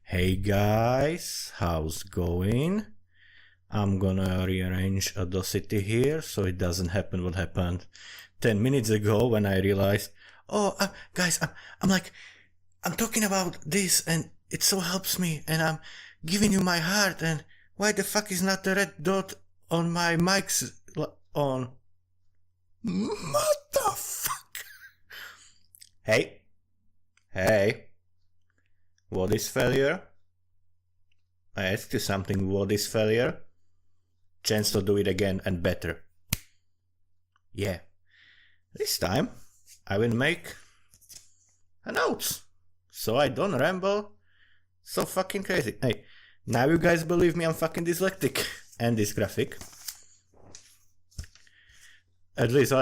Hey guys, how's going? I'm gonna rearrange Audacity here so it doesn't happen what happened 10 minutes ago when I realized, guys, I'm talking about this and it so helps me and I'm giving you my heart and why the fuck is not the red dot on my mic's on? What the fuck? Hey, what is failure? I asked you something, what is failure? Chance to do it again and better. Yeah, this time I will make a notes so I don't ramble so fucking crazy. Hey, now you guys believe me I'm fucking dyslexic and dysgraphic. At least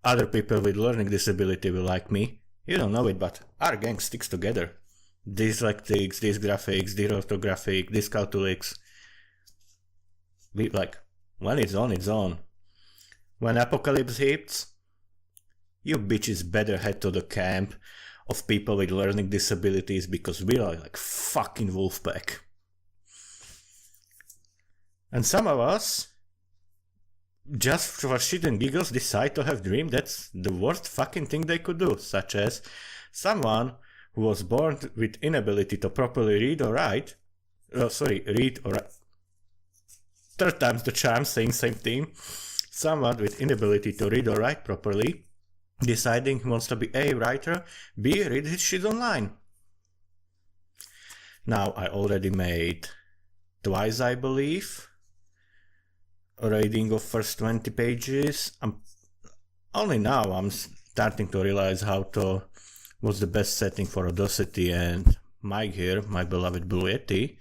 other people with learning disability will like me. You don't know it, but our gang sticks together. Dyslexics, dysgraphics, dysorthographic, dyscalculics. We like, when it's on, it's on. When apocalypse hits, you bitches better head to the camp of people with learning disabilities because we are like fucking wolfpack. And some of us, just for shit and giggles, decide to have dream that's the worst fucking thing they could do, such as someone who was born with inability to properly read or write. Third time's the charm, saying same thing. Someone with inability to read or write properly, deciding he wants to be A, writer, B, read his shit online. Now I already made twice, I believe, a reading of first 20 pages. Only now I'm starting to realize what's the best setting for Audacity and mic here, my beloved Blue Yeti.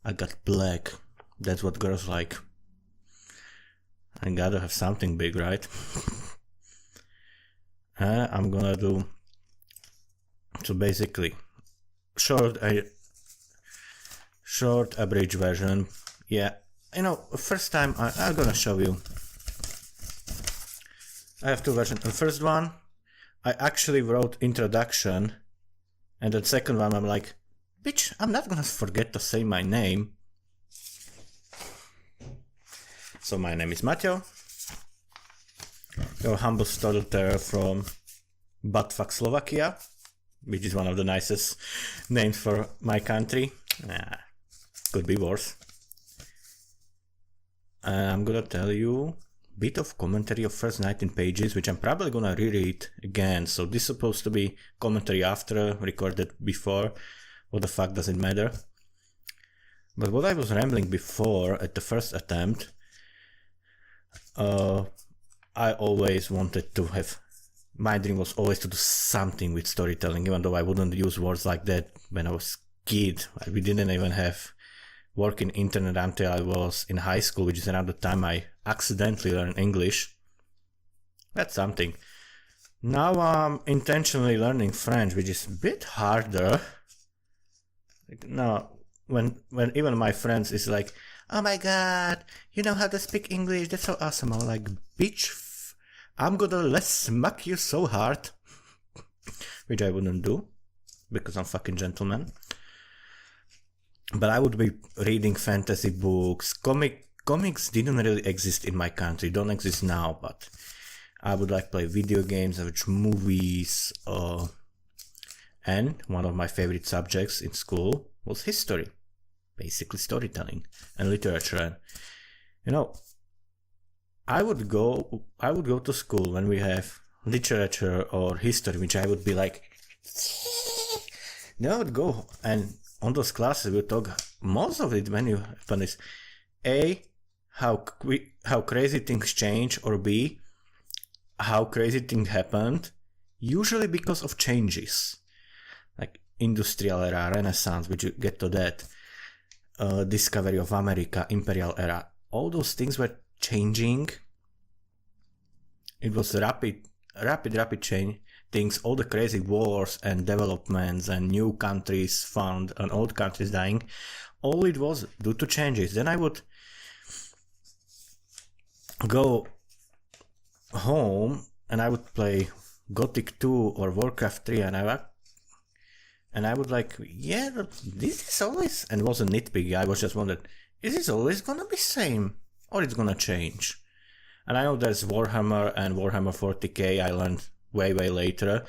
I got black. That's what girls like. I gotta have something big, right? I'm gonna do so basically short abridged version. Yeah, first time I'm gonna show you. I have two versions. The first one I actually wrote introduction, and the second one I'm like, bitch, I'm not gonna forget to say my name. So my name is Maťo, your humble storyteller from Buttfuck Slovakia, which is one of the nicest names for my country. Could be worse. I'm gonna tell you a bit of commentary of first 19 pages, which I'm probably gonna reread again. So this is supposed to be commentary after, recorded before. What the fuck does it matter? But what I was rambling before at the first attempt, I always wanted to have, my dream was always to do something with storytelling, even though I wouldn't use words like that when I was a kid. We didn't even have working internet until I was in high school, which is around the time I accidentally learned English. That's something. Now I'm intentionally learning French, which is a bit harder. Now, when even my friends is like, oh my god, you know how to speak English, that's so awesome. I'm like, bitch, I'm gonna smack you so hard. Which I wouldn't do, because I'm fucking gentleman. But I would be reading fantasy books. Comics didn't really exist in my country, don't exist now, but I would like play video games, watch movies, and one of my favorite subjects in school was history. Basically storytelling and literature. And I would go to school when we have literature or history, which I would be like, I would go and on those classes we talk, most of it when you happen is A, how crazy things change, or B, how crazy things happened, usually because of changes, like industrial era, Renaissance, which you get to that. Discovery of America, imperial era, all those things were changing. It was rapid change things, all the crazy wars and developments and new countries found and old countries dying. All it was due to changes. Then I would go home and I would play Gothic 2 or Warcraft 3 and And I would like, yeah, this is always, and wasn't nitpicky, I was just wondering, is this always gonna be same? Or it's gonna change? And I know there's Warhammer and Warhammer 40k, I learned way later,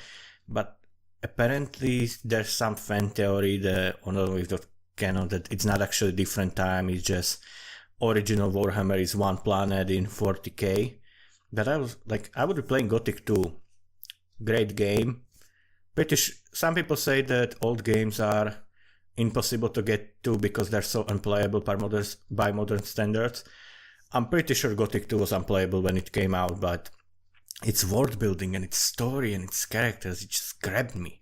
but apparently there's some fan theory that, or not with the canon, that it's not actually different time, it's just original Warhammer is one planet in 40k. But I was like, I would be playing Gothic 2. Great game. Some people say that old games are impossible to get to because they're so unplayable by modern standards. I'm pretty sure Gothic 2 was unplayable when it came out, but its world building and its story and its characters, it just grabbed me.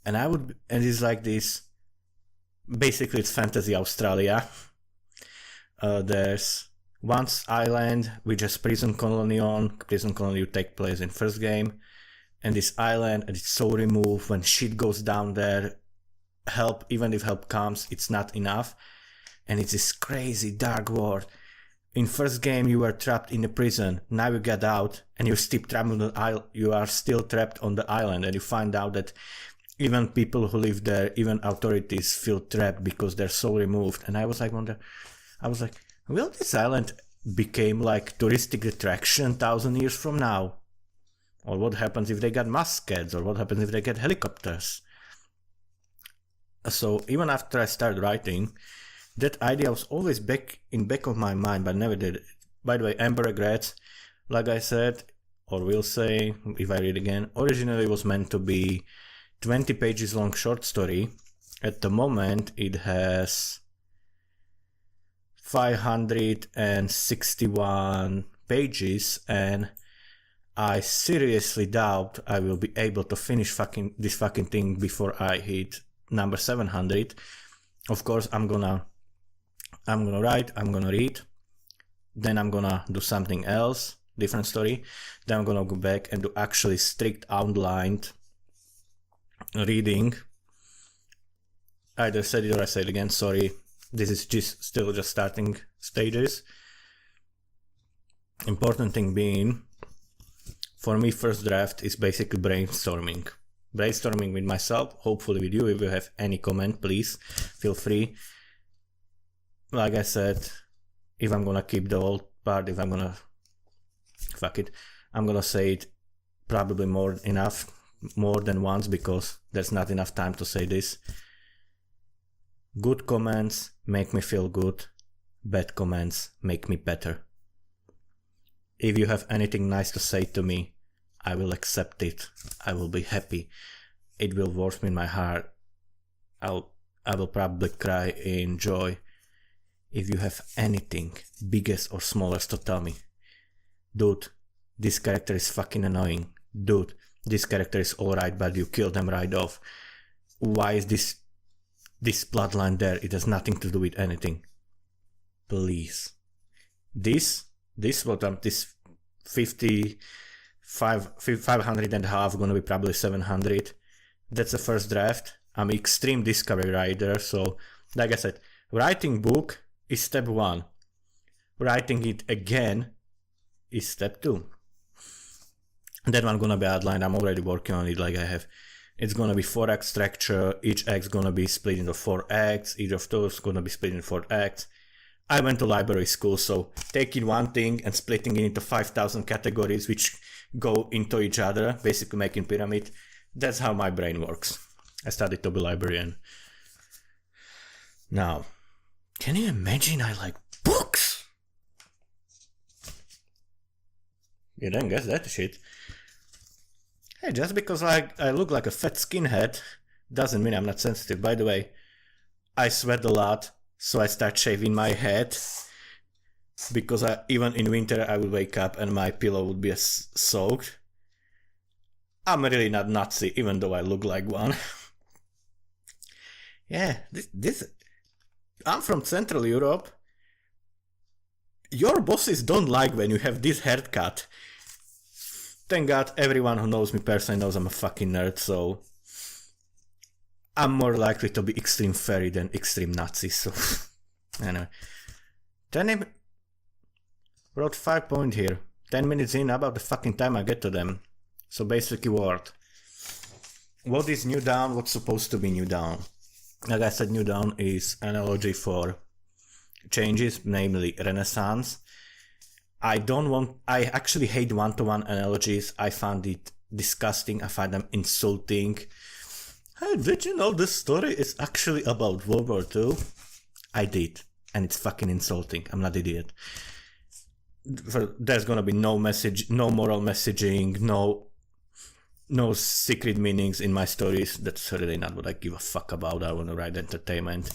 And it's like this, basically it's fantasy Australia. There's once island with just prison colony would take place in first game. And this island, and it's so removed, when shit goes down there, even if help comes, it's not enough. And it's this crazy dark world. In first game you were trapped in a prison, now you get out and you're still trapped on the island. You are still trapped on the island, and you find out that even people who live there, even authorities feel trapped because they're so removed. And I was like, will this island become like touristic attraction 1,000 years from now? Or what happens if they get muskets? Or what happens if they get helicopters? So even after I started writing, that idea was always back of my mind, but never did it. By the way, Amber Regrets, like I said, or will say, if I read again, originally was meant to be 20 pages long short story. At the moment, it has 561 pages, and I seriously doubt I will be able to finish this fucking thing before I hit number 700. Of course, I'm gonna write, I'm gonna read, then I'm gonna do something else, different story, then I'm gonna go back and do actually strict outlined reading. I either said it or I said it again, sorry, this is still just starting stages. Important thing being, for me, first draft is basically brainstorming. Brainstorming with myself, hopefully with you. If you have any comment, please feel free. Like I said, if I'm gonna keep the old part, I'm gonna say it probably more than once, because there's not enough time to say this. Good comments make me feel good. Bad comments make me better. If you have anything nice to say to me, I will accept it. I will be happy. It will warm me in my heart. I will probably cry in joy. If you have anything, biggest or smallest, to tell me, dude, this character is fucking annoying. Dude, this character is alright, but you kill them right off. Why is this bloodline there? It has nothing to do with anything. Please. This 500 and a half, gonna be probably 700. That's the first draft. I'm an extreme discovery writer, so like I said, writing book is step 1. Writing it again is step 2. That one gonna be outlined. I'm already working on it. It's gonna be 4 act structure. Each act's gonna be split into 4 acts. Each of those gonna be split into 4 acts. I went to library school, so taking one thing and splitting it into 5,000 categories which go into each other, basically making pyramid. That's how my brain works. I studied to be librarian. Now, can you imagine I like books? You don't guess that shit. Hey, just because I look like a fat skinhead doesn't mean I'm not sensitive. By the way, I sweat a lot, so I start shaving my head, because even in winter I would wake up and my pillow would be soaked. I'm really not Nazi, even though I look like one. Yeah, I'm from Central Europe. Your bosses don't like when you have this haircut. Thank God everyone who knows me personally knows I'm a fucking nerd, so I'm more likely to be extreme fairy than extreme Nazi, so anyway. Wrote 5 points here. 10 minutes in, about the fucking time I get to them. So basically what? What is New Dawn? What's supposed to be New Dawn? Like I said, New Dawn is analogy for changes, namely Renaissance. I actually hate one-to-one analogies. I found it disgusting. I find them insulting. Hey, did you know this story is actually about World War II? I did. And it's fucking insulting. I'm not an idiot. There's gonna be no message, no moral messaging, no secret meanings in my stories. That's really not what I give a fuck about. I want to write entertainment.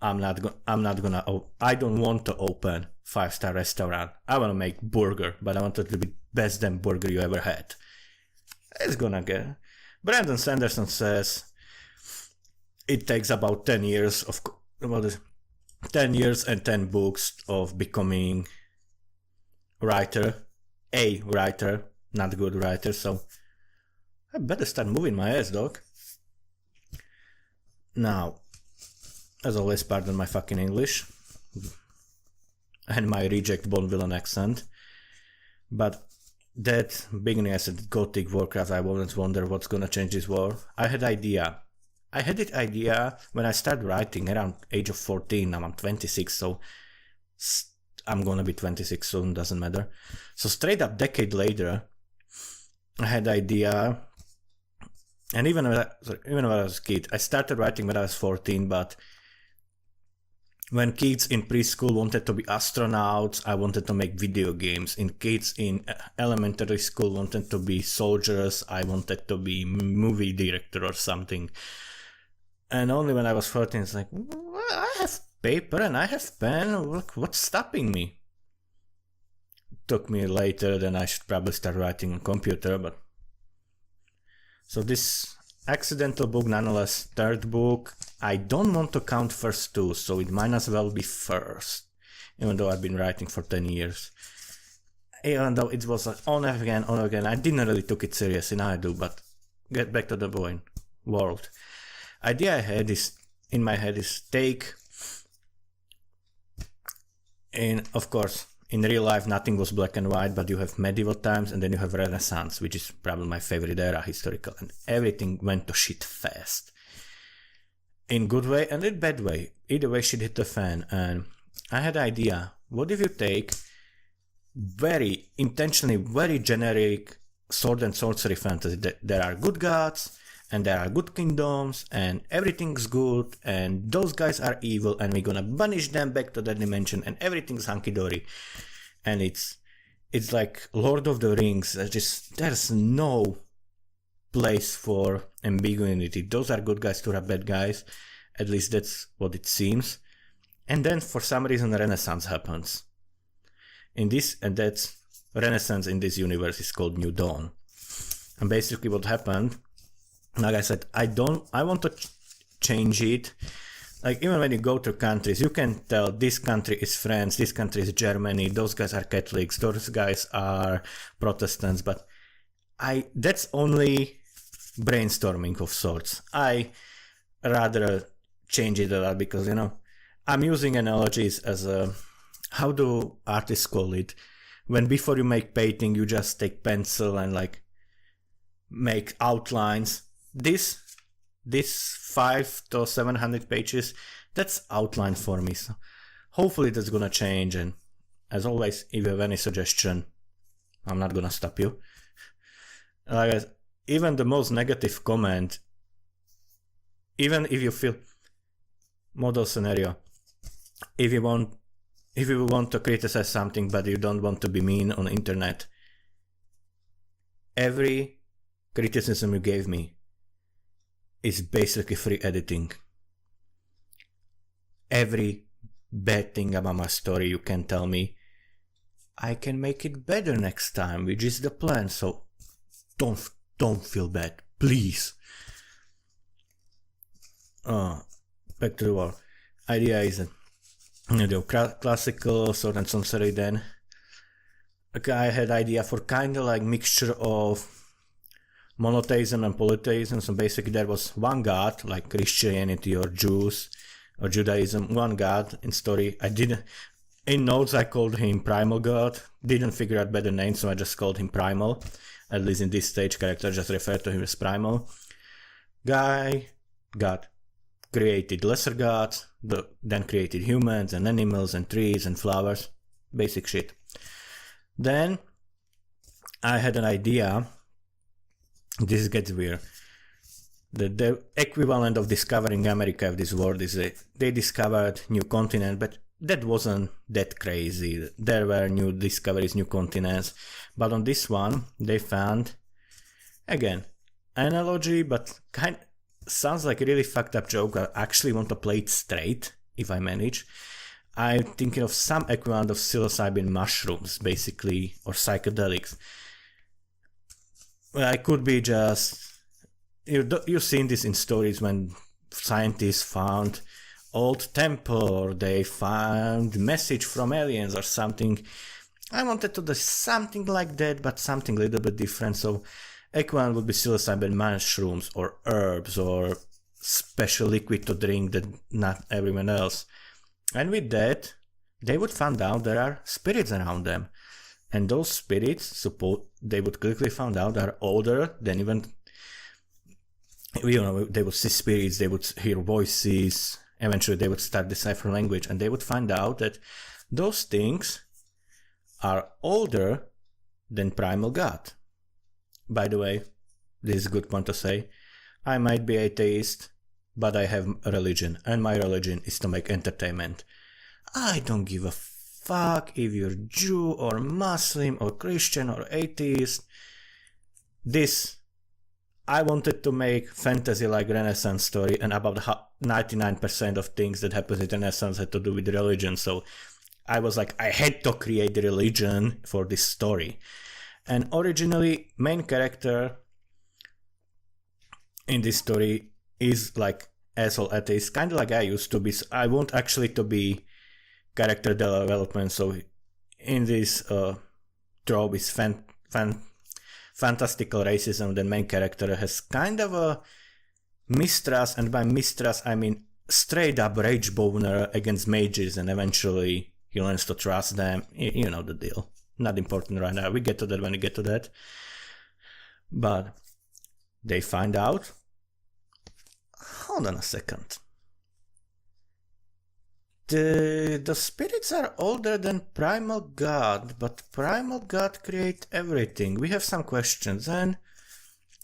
I don't want to open 5-star restaurant. I want to make burger, but I want it to be best damn burger you ever had. It's gonna get. Brandon Sanderson says it takes about 10 years of 10 years and 10 books of becoming a writer, not a good writer. So I better start moving my ass, dog. Now, as always, pardon my fucking English and my reject Bond villain accent, but that beginning as a Gothic Warcraft, I always wonder what's gonna change this war. I had idea when I started writing around age of 14. Now I'm 26, so I'm gonna be 26 soon, doesn't matter. So straight up decade later, I had idea. And even when I was a kid, I started writing when I was 14, but when kids in preschool wanted to be astronauts, I wanted to make video games. Kids in elementary school wanted to be soldiers, I wanted to be movie director or something. And only when I was 14, it's like, well, I have paper and I have pen, look, what's stopping me? It took me later, then I should probably start writing on computer, but... So this accidental book, nonetheless, third book, I don't want to count first two, so it might as well be first, even though I've been writing for 10 years. Even though it was on again, I didn't really took it seriously, now I do, but get back to the point. World. Idea I had in my head is take, and of course, in real life, nothing was black and white, but you have medieval times and then you have Renaissance, which is probably my favorite era, historical, and everything went to shit fast. In good way and in bad way. Either way, shit hit the fan. And I had an idea. What if you take very, intentionally very generic sword and sorcery fantasy? There are good gods, and there are good kingdoms, and everything's good, and those guys are evil, and we're gonna banish them back to that dimension, and everything's hunky-dory. And it's like Lord of the Rings. There's no place for ambiguity. Those are good guys to are bad guys. At least that's what it seems. And then for some reason Renaissance happens. And that's Renaissance in this universe is called New Dawn. And basically what happened, like I said, I want to change it. Like even when you go to countries, you can tell this country is France, this country is Germany, those guys are Catholics, those guys are Protestants, but that's only brainstorming of sorts. I rather change it a lot because, I'm using analogies as how do artists call it? When before you make painting, you just take pencil and make outlines. This 500 to 700 pages, that's outline for me. So hopefully that's gonna change. And as always, if you have any suggestion, I'm not gonna stop you. Even the most negative comment, even if you feel model scenario, if you want to criticize something but you don't want to be mean on the internet, every criticism you gave me is basically free editing. Every bad thing about my story you can tell me, I can make it better next time, which is the plan. So don't feel bad, please. Back to the war. Idea is classical sword and sorcery. Then I had idea for kind of like mixture of monotheism and polytheism. So basically there was one god, like Christianity or Jews or Judaism, one god in story. In notes I called him Primal God, didn't figure out better name, so I just called him Primal. At least in this stage, character just referred to him as Primal. God created lesser gods, then created humans and animals and trees and flowers. Basic shit. Then I had an idea. This gets weird. The equivalent of discovering America of this world is they discovered new continent, but that wasn't that crazy. There were new discoveries, new continents. But on this one, they found, again, analogy, but sounds like a really fucked up joke. I actually want to play it straight, if I manage. I'm thinking of some equivalent of psilocybin mushrooms, basically, or psychedelics. Well, I could be just... You've seen this in stories when scientists found old temple, or they found message from aliens or something. I wanted to do something like that, but something a little bit different. So equivalent would be psilocybin mushrooms or herbs or special liquid to drink that not everyone else. And with that, they would find out there are spirits around them. And those spirits, they would quickly find out are older than even... they would see spirits, they would hear voices, eventually they would start decipher language, and they would find out that those things are older than primal God. By the way, this is a good point to say, I might be atheist, but I have a religion, and my religion is to make entertainment. I don't give a fuck if you're Jew or Muslim or Christian or atheist. I wanted to make fantasy like Renaissance story, and about 99% of things that happen in Renaissance had to do with religion. So I was like, I had to create the religion for this story. And originally, main character in this story is like asshole atheist, kind of like I used to be. So I want actually to be character development. So in this trope is fantastical racism. The main character has kind of a mistrust, and by mistrust I mean straight up rage boner against mages, and eventually he learns to trust them. You know the deal. Not important right now. We get to that when we get to that. But they find out. Hold on a second. The spirits are older than primal God, but primal God create everything. We have some questions, and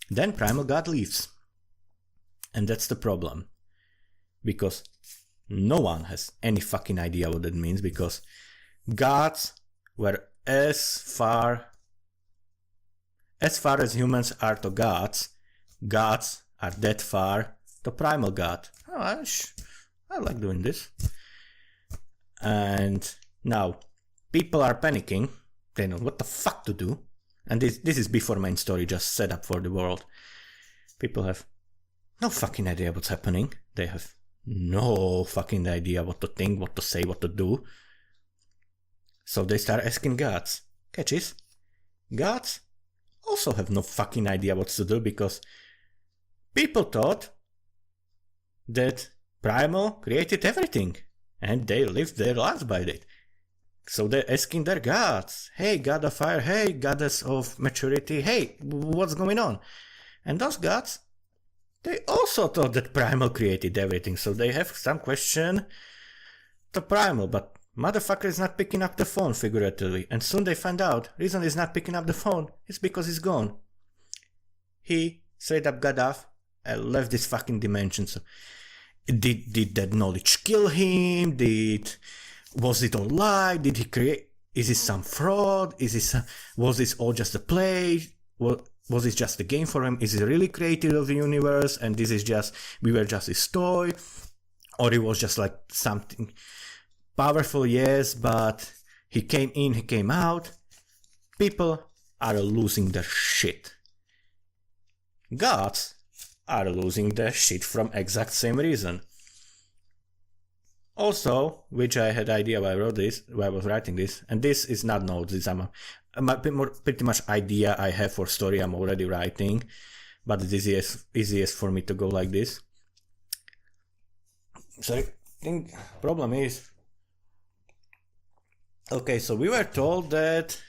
then primal God leaves. And that's the problem. Because no one has any fucking idea what that means, because gods were as far as humans are to gods are that far to primal God. Oh, I like doing this. And now people are panicking. They know what the fuck to do. And this is before main story, just set up for the world. People have no fucking idea what's happening. They have no fucking idea what to think, what to say, what to do. So they start asking gods. Catches? Gods also have no fucking idea what to do, because people thought that Primal created everything, and they lived their lives by it. So they're asking their gods, hey, god of fire, hey, goddess of maturity, hey, what's going on? And those gods, they also thought that Primal created everything, so they have some question to Primal, but motherfucker is not picking up the phone, figuratively, and soon they find out, reason he's not picking up the phone is because he's gone. He straight up got off and left this fucking dimension. So did that knowledge kill him? Was it all lie? Did he create? Is this some fraud? Was this all just a play? Was it just a game for him? Is he really creator of the universe, and we were just his toy? Or it was just like something powerful, yes, but he came in, he came out. People are losing their shit. Gods are losing their shit from exact same reason. Also, which I had idea when I was writing this, and this is not notes, this pretty much idea I have for story I'm already writing, but it's easiest for me to go like this. So I think problem is, okay, so we were told that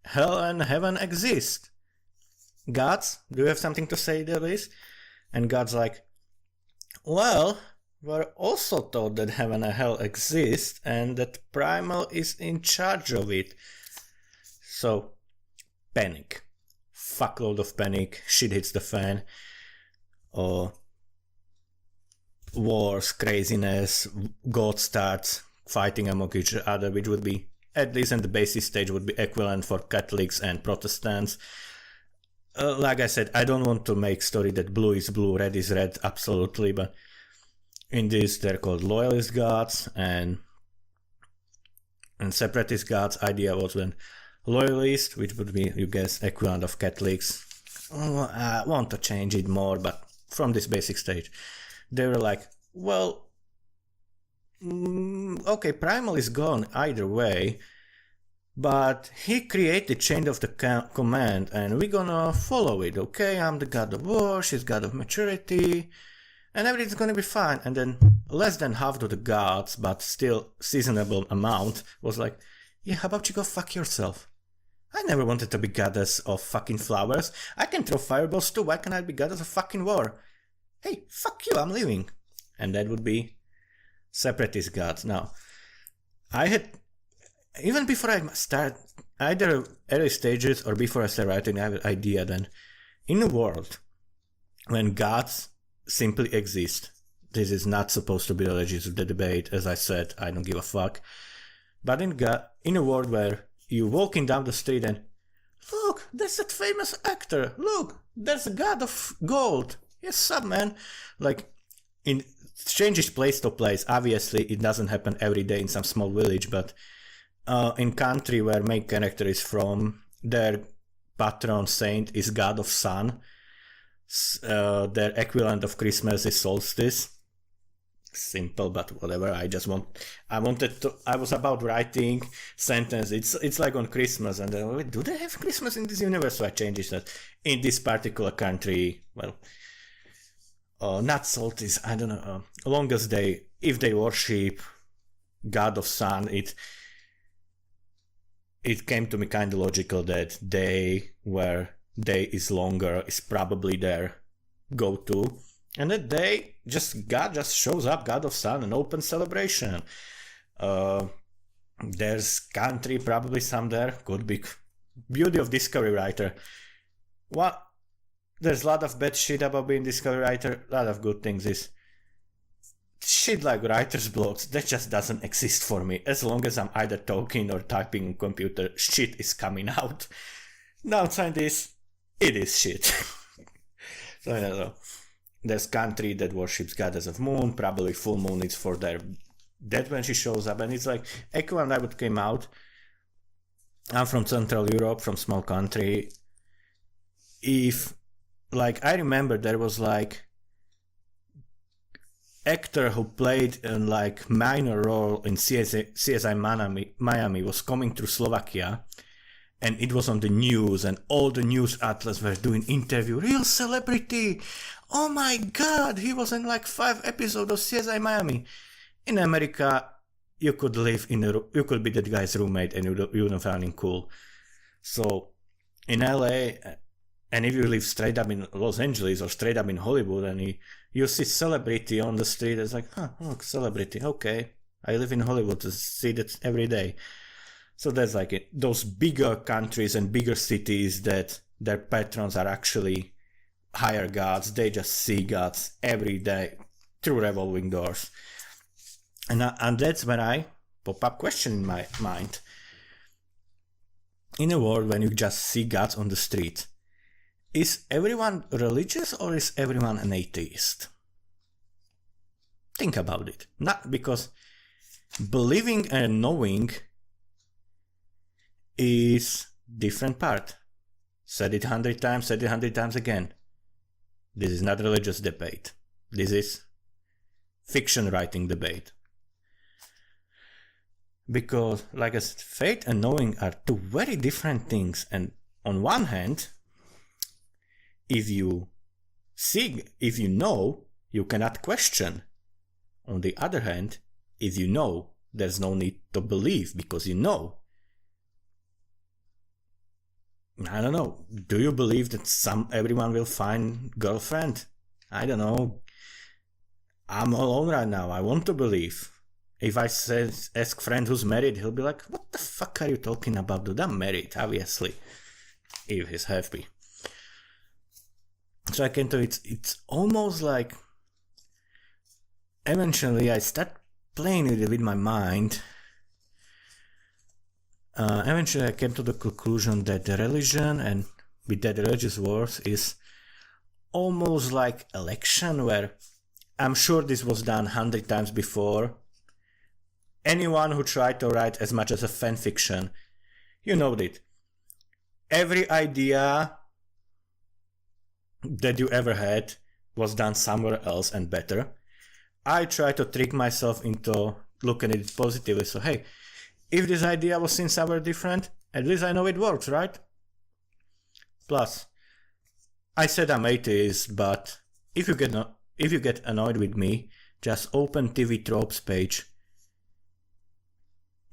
hell and heaven exist. Gods, do you have something to say there, Liz? And God's like, well, we're also taught that heaven and hell exist and that Primal is in charge of it. So, panic. Fuckload of panic. Shit hits the fan. Wars, craziness. God starts fighting among each other, which would be, at least in the basic stage, would be equivalent for Catholics and Protestants. Like I said, I don't want to make story that blue is blue, red is red, absolutely, but in this they're called loyalist gods and separatist gods. Idea was when loyalist, which would be, you guess, equivalent of Catholics. I want to change it more, but from this basic stage, they were like, well, okay, Primal is gone either way, but he created chain of the command and we're gonna follow it, okay? I'm the god of war, she's god of maturity, and everything's gonna be fine. And then less than half of the gods, but still seasonable amount, was like, yeah, how about you go fuck yourself? I never wanted to be goddess of fucking flowers. I can throw fireballs too, why can't I be goddess of fucking war? Hey, fuck you, I'm leaving. And that would be separatist gods. Now, I had, even before I start, either early stages or before I start writing, I have an idea then, in a world when gods simply exist, this is not supposed to be the legends of the debate, as I said, I don't give a fuck, but in a world where you're walking down the street and, look, there's that famous actor, look, there's a god of gold, yes, up, man, like, it changes place to place. Obviously, it doesn't happen every day in some small village, but in country where main character is from, their patron saint is god of sun. Their equivalent of Christmas is solstice. Simple, but whatever. I was about writing sentence. It's like on Christmas, and then, do they have Christmas in this universe? So I changed that in this particular country. Well, not solstice. I don't know. Longest day. If they worship god of sun, it came to me kind of logical that day where day is longer is probably their go-to, and that day God just shows up, god of sun, and open celebration. There's country probably some there, could be beauty of discovery writer. What? There's a lot of bad shit about being discovery writer, a lot of good things is shit like writer's blocks, that just doesn't exist for me. As long as I'm either talking or typing on computer, shit is coming out. Downside this, it is shit. So I don't know. There's country that worships goddess of moon, probably full moon is for their dead when she shows up, and it's like equivalent I would came out. I'm from Central Europe, from small country. If, like, I remember there was like actor who played in like minor role in CSI Miami was coming through Slovakia, and it was on the news, and all the news outlets were doing interview, real celebrity, oh my god, he was in like 5 episodes of CSI Miami. In America, you could live you could be that guy's roommate and you wouldn't find him cool. So in LA, and if you live straight up in Los Angeles or straight up in Hollywood, and you see celebrity on the street, it's like, look, celebrity, okay, I live in Hollywood to see that every day. So that's like it. Those bigger countries and bigger cities that their patrons are actually higher gods, they just see gods every day through revolving doors. And that's when I pop up question in my mind. In a world when you just see gods on the street, is everyone religious or is everyone an atheist? Think about it. Not because believing and knowing is different part. Said it 100 times, said it 100 times again. This is not religious debate. This is fiction writing debate. Because, like I said, faith and knowing are two very different things. And on one hand, if you know, you cannot question. On the other hand, if you know, there's no need to believe because you know. I don't know. Do you believe that everyone will find girlfriend? I don't know. I'm alone right now. I want to believe. If I ask friend who's married, he'll be like, "What the fuck are you talking about? Dude, I'm married, obviously." If he's happy. So I can tell it's almost like eventually I start playing with it with my mind. Eventually I came to the conclusion that the religion and with that religious wars is almost like election, where I'm sure this was done 100 times before. Anyone who tried to write as much as a fan fiction, you know it. Every idea that you ever had was done somewhere else and better. I try to trick myself into looking at it positively. So hey, if this idea was seen somewhere different, at least I know it works, right? Plus, I said I'm atheist, but if you get annoyed with me, just open TV Tropes page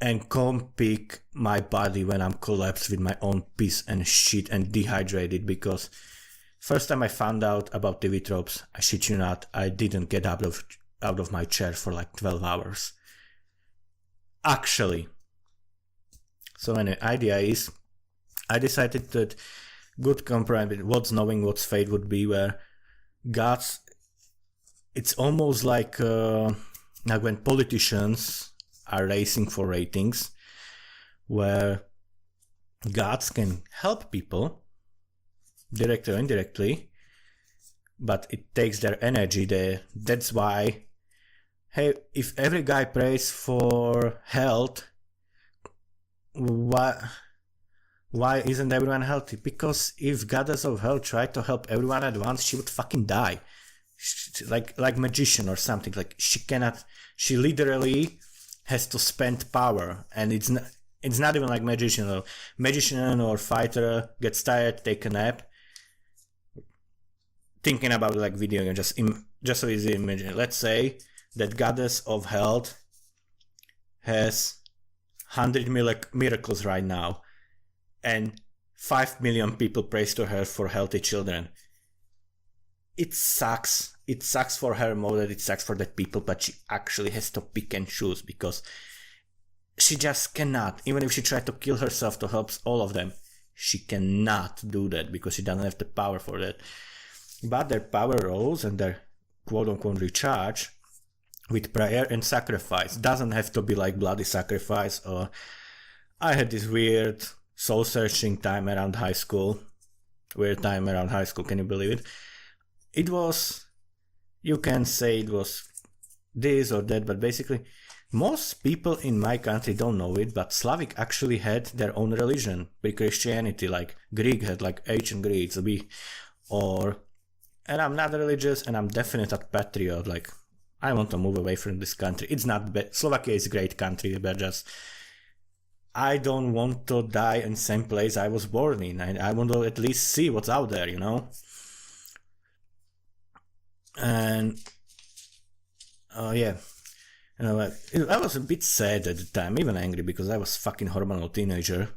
and come pick my body when I'm collapsed with my own piss and shit and dehydrated, because first time I found out about TV Tropes, I shit you not, I didn't get out of my chair for like 12 hours. Actually. So an idea is, I decided that good compromise with what's knowing what's fate would be, where God's, it's almost like when politicians are racing for ratings, where gods can help people directly or indirectly, but it takes their energy there. That's why, hey, if every guy prays for health, why isn't everyone healthy? Because if goddess of health tried to help everyone at once, she would fucking die. Like magician or something. Like she literally has to spend power, and it's not even like magician or fighter gets tired, take a nap, thinking about like video game. Just so easy imagine. Let's say that goddess of health has 100 miracles right now, and 5 million people praise to her for healthy children. It sucks. It sucks for her more than it sucks for that people, but she actually has to pick and choose, because she just cannot. Even if she tried to kill herself to help all of them, she cannot do that because she doesn't have the power for that. But their power rose and their quote-unquote recharge with prayer and sacrifice. Doesn't have to be like bloody sacrifice. Or I had this weird soul-searching time around high school. Can you believe it? It was, you can say it was this or that, but basically most people in my country don't know it, but Slavic actually had their own religion, pre-Christianity, like Greek had like ancient Greeks, and I'm not religious, and I'm definitely not patriot, like I want to move away from this country. It's not bad. Slovakia is a great country, but just I don't want to die in the same place I was born in. I want to at least see what's out there, you know? And yeah, you know, I was a bit sad at the time, even angry, because I was fucking hormonal teenager.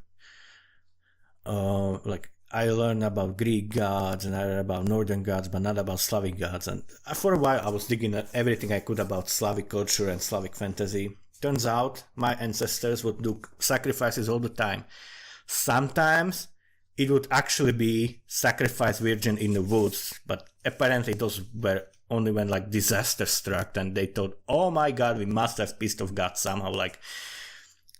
Like I learned about Greek gods and I learned about Northern gods, but not about Slavic gods. And for a while, I was digging at everything I could about Slavic culture and Slavic fantasy. Turns out, my ancestors would do sacrifices all the time. Sometimes it would actually be sacrifice virgin in the woods, but apparently those were only when like disaster struck and they thought, oh my god, we must have pissed off God somehow, like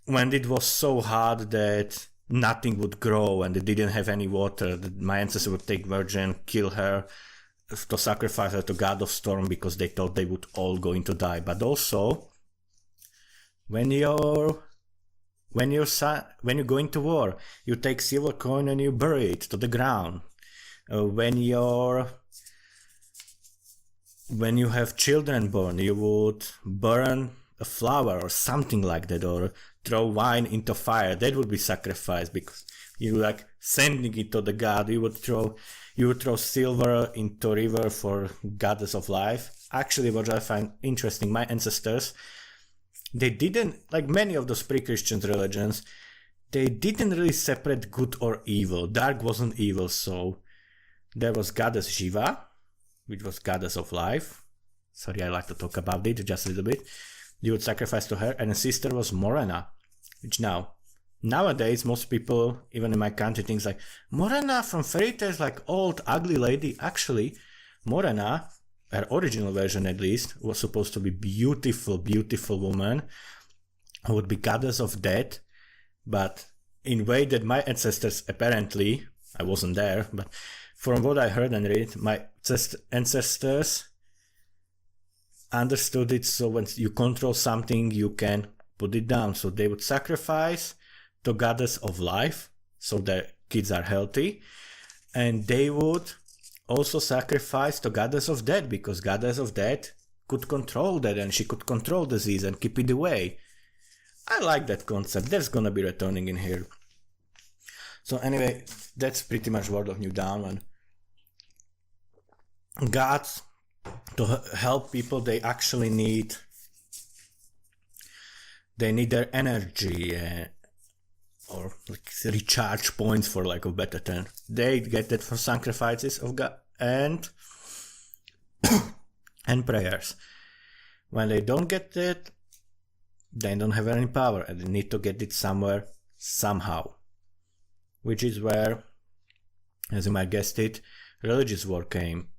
when it was so hard that nothing would grow and they didn't have any water, that my ancestors would take virgin, kill her to sacrifice her to God of Storm, because they thought they would all going to die. But also, when you go into war, you take silver coin and you bury it to the ground. When you have children born, you would burn a flower or something like that, or throw wine into fire. That would be sacrifice, because you like sending it to the god. You would throw silver into river for goddess of life. Actually, what I find interesting, my ancestors, they didn't, like many of those pre-Christian religions, they didn't really separate good or evil. Dark wasn't evil, so there was goddess Shiva, which was goddess of life. Sorry, I like to talk about it just a little bit. You would sacrifice to her, and a sister was Morena, which nowadays most people, even in my country, thinks like Morena from fairy tales, like old ugly lady. Actually, Morena, her original version at least, was supposed to be beautiful, beautiful woman who would be goddess of death, but in way that my ancestors apparently, I wasn't there, but from what I heard and read, my ancestors understood it. So when you control something, you can put it down. So they would sacrifice to goddess of life, so their kids are healthy, and they would also sacrifice to goddess of death, because goddess of death could control that, and she could control disease and keep it away. I like that concept. That's gonna be returning in here. So anyway, that's pretty much World of New Dawn. And gods, to help people, they actually need their energy, or like recharge points, for lack of better term. They get that for sacrifices of God and and prayers. When they don't get it, they don't have any power, and they need to get it somewhere, somehow. Which is where, as you might guess it, religious war came.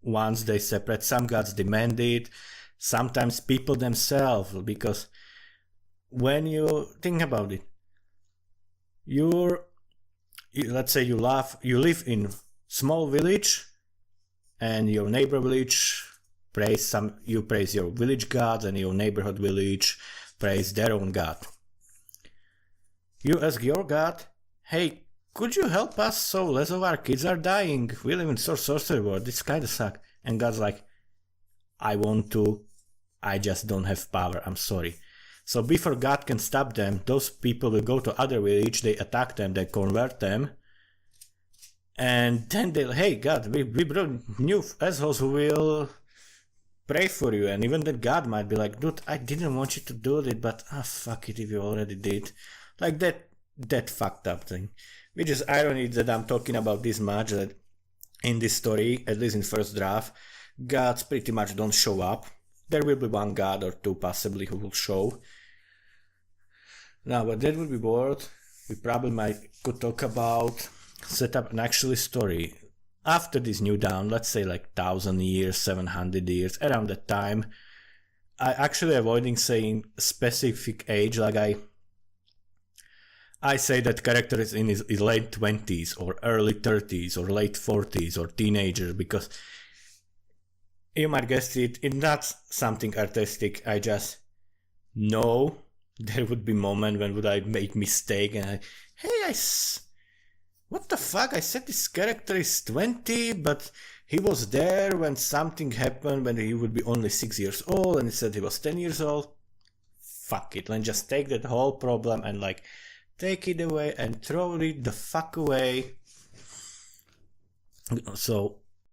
Once they separate, some gods demand it, sometimes people themselves, because when you think about it, let's say you live in small village, and your neighbor village you praise your village gods, and your neighborhood village praise their own god. You ask your god, hey, could you help us so less of our kids are dying? We live in sorcery world, this kinda sucks. And God's like, I want to, I just don't have power, I'm sorry. So before God can stop them, those people will go to other village, they attack them, they convert them, and then they'll, hey God, we brought new assholes who will pray for you. And even then God might be like, dude, I didn't want you to do it, but fuck it if you already did. Like that fucked up thing. Which is irony that I'm talking about this much, that in this story, at least in first draft, gods pretty much don't show up. There will be one god or two possibly who will show. Now, but that would be bored. We probably could talk about, set up an actual story. After this New Dawn, let's say like 1000 years, 700 years, around that time, I actually avoiding saying specific age, like I say that character is in his late 20s or early 30s or late 40s or teenager, because you might guess it's not something artistic. I just know there would be moment when would I make mistake and what the fuck, I said this character is 20, but he was there when something happened when he would be only 6 years old, and he said he was 10 years old. Fuck it, let's just take that whole problem and like take it away and throw it the fuck away. So